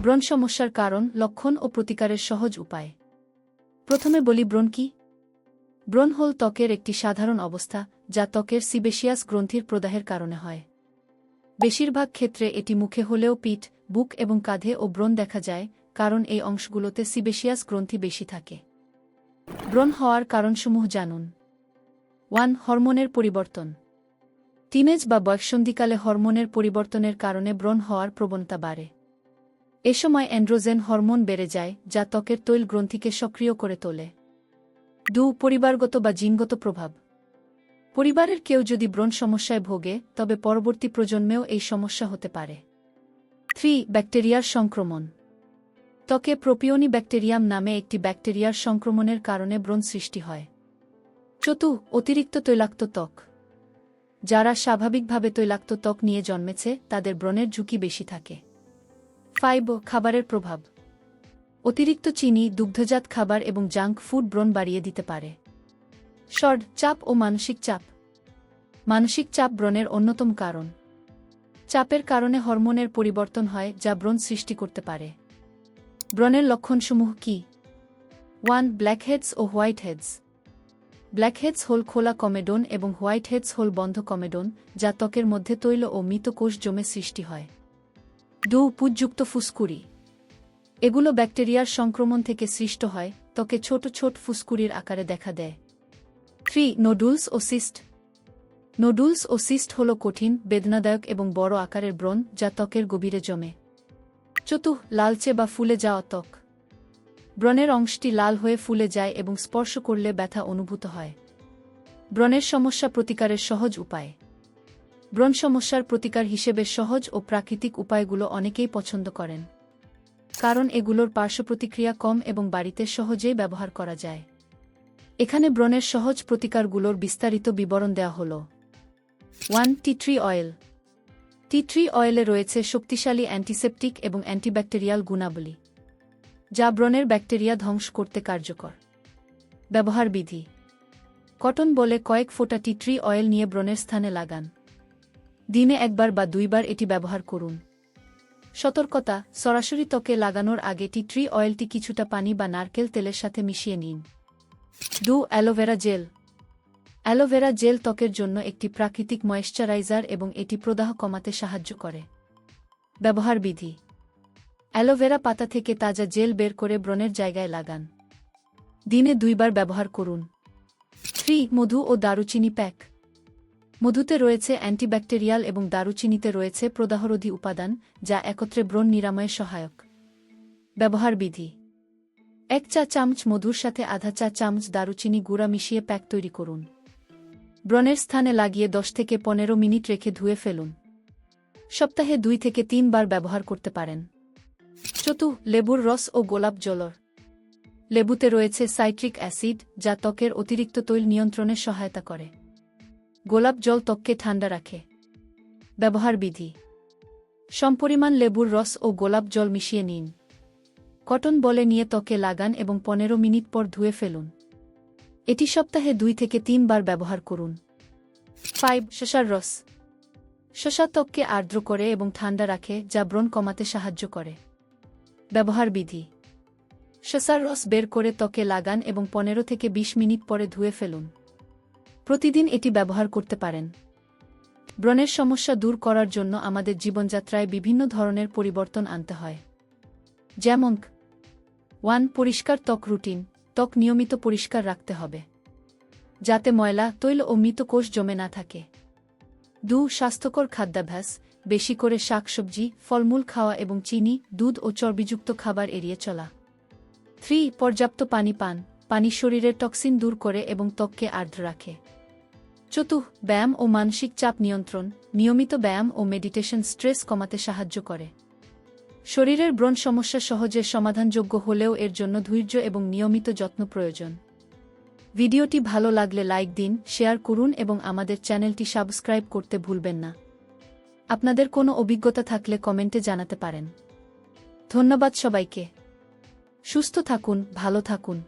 ব্রণ সমস্যার কারণ, লক্ষণ ও প্রতিকারের সহজ উপায়। প্রথমে বলি ব্রণ কি? ব্রণ হল ত্বকের একটি সাধারণ অবস্থা যা ত্বকের সিবেশিয়াস গ্রন্থির প্রদাহের কারণে হয়। বেশিরভাগ ক্ষেত্রে এটি মুখে হলেও পিঠ, বুক এবং কাঁধে ও ব্রণ দেখা যায়, কারণ এই অংশগুলোতে সিবেশিয়াস গ্রন্থি বেশি থাকে। ব্রণ হওয়ার কারণসমূহ জানুন। 1. হরমোনের পরিবর্তন। টিনেজ বা বয়ঃসন্ধিকালে হরমোনের পরিবর্তনের কারণে ব্রণ হওয়ার প্রবণতা বাড়ে। এ সময় অ্যান্ড্রোজেন হরমোন বেড়ে যায়, যা ত্বকের তৈল গ্রন্থিকে সক্রিয় করে তোলে। 2. পরিবারগত বা জিনগত প্রভাব। পরিবারের কেউ যদি ব্রণ সমস্যায় ভোগে, তবে পরবর্তী প্রজন্মেও এই সমস্যা হতে পারে। 3. ব্যাকটেরিয়ার সংক্রমণ। ত্বকে প্রোপিওনি ব্যাকটেরিয়াম নামে একটি ব্যাকটেরিয়ার সংক্রমণের কারণে ব্রণ সৃষ্টি হয়। 4. অতিরিক্ত তৈলাক্ত ত্বক। যারা স্বাভাবিকভাবে তৈলাক্ত ত্বক নিয়ে জন্মেছে, তাদের ব্রণের ঝুঁকি বেশি থাকে। 5. খাবারের প্রভাব। অতিরিক্ত চিনি, দুগ্ধজাত খাবার এবং জাঙ্ক ফুড ব্রণ বাড়িয়ে দিতে পারে। ষড় চাপ ও মানসিক চাপ। মানসিক চাপ ব্রণের অন্যতম কারণ। চাপের কারণে হরমোনের পরিবর্তন হয়, যা ব্রণ সৃষ্টি করতে পারে। ব্রণের লক্ষণসমূহ কি? 1. ব্ল্যাকহেডস ও হোয়াইটহেডস। ব্ল্যাকহেডস হল খোলা কমেডোন এবং হোয়াইটহেডস হল বন্ধ কমেডোন, যা ত্বকের মধ্যে তৈল ও মৃত কোষ জমে সৃষ্টি হয়। 2. পুঁজযুক্ত ফুসকুড়ি। এগুলো ব্যাকটেরিয়ার সংক্রমণ থেকে সৃষ্ট হয়, ত্বকে ছোট ছোট ফুসকুড়ির আকারে দেখা দেয়। 3. নোডুলস ও সিস্ট। নোডুলস ও সিস্ট হল কঠিন, বেদনাদায়ক এবং বড় আকারের ব্রণ, যা ত্বকের গভীরে জমে। 4. লালচে বা ফুলে যাওয়া ত্বক। ব্রণের অংশটি লাল হয়ে ফুলে যায় এবং স্পর্শ করলে ব্যথা অনুভূত হয়। ব্রণের সমস্যা প্রতিকারের সহজ উপায়। ব্রণ সমস্যার প্রতিকার হিসেবে সহজ ও প্রাকৃতিক উপায়গুলো অনেকেই পছন্দ করেন, কারণ এগুলোর পার্শ্বপ্রতিক্রিয়া কম এবং বাড়িতে সহজেই ব্যবহার করা যায়। এখানে ব্রণের সহজ প্রতিকারগুলোর বিস্তারিত বিবরণ দেওয়া হল। 1. Tea tree oil. Tea tree অয়েলে রয়েছে শক্তিশালী অ্যান্টিসেপটিক এবং অ্যান্টিব্যাকটেরিয়াল গুণাবলী, যা ব্রণের ব্যাকটেরিয়া ধ্বংস করতে কার্যকর। ব্যবহার বিধি। কটন বলে কয়েক ফোঁটা টি ট্রি অয়েল নিয়ে ব্রণের স্থানে লাগান। দিনে 1 বার বা 2 বার এটি ব্যবহার করুন। সতর্কতা: সরাসরি ত্বকে লাগানোর আগে টি ট্রি অয়েলটি কিছুটা পানি বা নারকেল তেলের সাথে মিশিয়ে নিন। 2. Aloe vera gel. অ্যালোভেরা জেল ত্বকের জন্য একটি প্রাকৃতিক ময়েশ্চারাইজার এবং এটি প্রদাহ কমাতে সাহায্য করে। ব্যবহার বিধি। অ্যালোভেরা পাতা থেকে তাজা জেল বের করে ব্রণের জায়গায় লাগান। দিনে 2 বার ব্যবহার করুন। 3. মধু ও দারুচিনি প্যাক। মধুতে রয়েছে অ্যান্টিব্যাকটেরিয়াল এবং দারুচিনিতে রয়েছে প্রদাহরোধী উপাদান, যা একত্রে ব্রণ নিরাময়ে সহায়ক। ব্যবহার বিধি। 1 চা চামচ মধুর সাথে আধা চা চামচ দারুচিনি গুঁড়া মিশিয়ে প্যাক তৈরি করুন। ব্রণের স্থানে লাগিয়ে 10 থেকে 15 মিনিট রেখে ধুয়ে ফেলুন। সপ্তাহে 2 থেকে 3 বার ব্যবহার করতে পারেন। 4. লেবুর রস ও গোলাপ জলর। লেবুতে রয়েছে সাইট্রিক অ্যাসিড, যা ত্বকের অতিরিক্ত তৈল নিয়ন্ত্রণে সহায়তা করে। গোলাপ জল ত্বককে ঠান্ডা রাখে। ব্যবহার বিধি। সমপরিমাণ লেবুর রস ও গোলাপ জল মিশিয়ে নিন। কটন বলে নিয়ে ত্বকে লাগান এবং 15 মিনিট পর ধুয়ে ফেলুন। এটি সপ্তাহে 2 থেকে 3 বার ব্যবহার করুন। 5. শসার রস। শসা ত্বককে আর্দ্র করে এবং ঠান্ডা রাখে, যা ব্রণ কমাতে সাহায্য করে। ব্যবহার বিধি। শসার রস বের করে ত্বকে লাগান এবং 15 থেকে 20 মিনিট পরে ধুয়ে ফেলুন। প্রতিদিন এটি ব্যবহার করতে পারেন। ব্রণের সমস্যা দূর করার জন্য আমাদের জীবনযাত্রায় বিভিন্ন ধরনের পরিবর্তন আনতে হয়। যেমন 1. পরিষ্কার ত্বক রুটিন। ত্বক নিয়মিত পরিষ্কার রাখতে হবে, যাতে ময়লা, তৈল ও মৃত কোষ জমে না থাকে। 2. স্বাস্থ্যকর খাদ্যাভ্যাস। বেশি করে শাকসবজি, ফলমূল খাওয়া এবং চিনি, দুধ ও চর্বিযুক্ত খাবার এড়িয়ে চলা। 3. পর্যাপ্ত পানি পান। পানি শরীরের টক্সিন দূর করে এবং ত্বককে আর্দ্র রাখে। 4. ব্যায়াম ও মানসিক চাপ নিয়ন্ত্রণ। নিয়মিত ব্যায়াম ও মেডিটেশন স্ট্রেস কমাতে সাহায্য করে। শরীরের ব্রণ সমস্যা সহজে সমাধানযোগ্য হলেও এর জন্য ধৈর্য এবং নিয়মিত যত্ন প্রয়োজন। ভিডিওটি ভালো লাগলে লাইক দিন, শেয়ার করুন এবং আমাদের চ্যানেলটি সাবস্ক্রাইব করতে ভুলবেন না। আপনাদের কোনো অভিজ্ঞতা থাকলে কমেন্টে জানাতে পারেন। ধন্যবাদ সবাইকে। সুস্থ থাকুন, ভালো থাকুন।